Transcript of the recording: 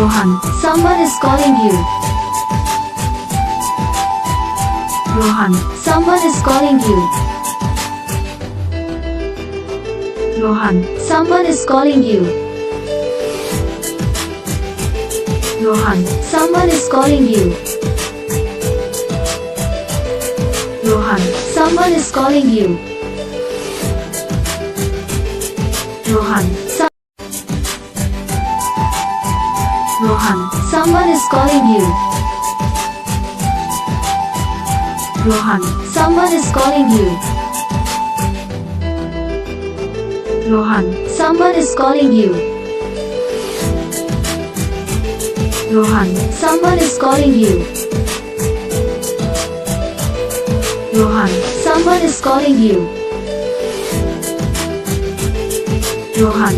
Rohan, someone is calling you. Rohan, someone is calling you. Rohan, someone is calling you. Rohan, someone is calling you. Rohan, someone is calling you. Rohan, Rohan, someone is calling you. Rohan, someone is calling you. Rohan, someone is calling you. Rohan, someone is calling you. Rohan, someone is calling you. Rohan,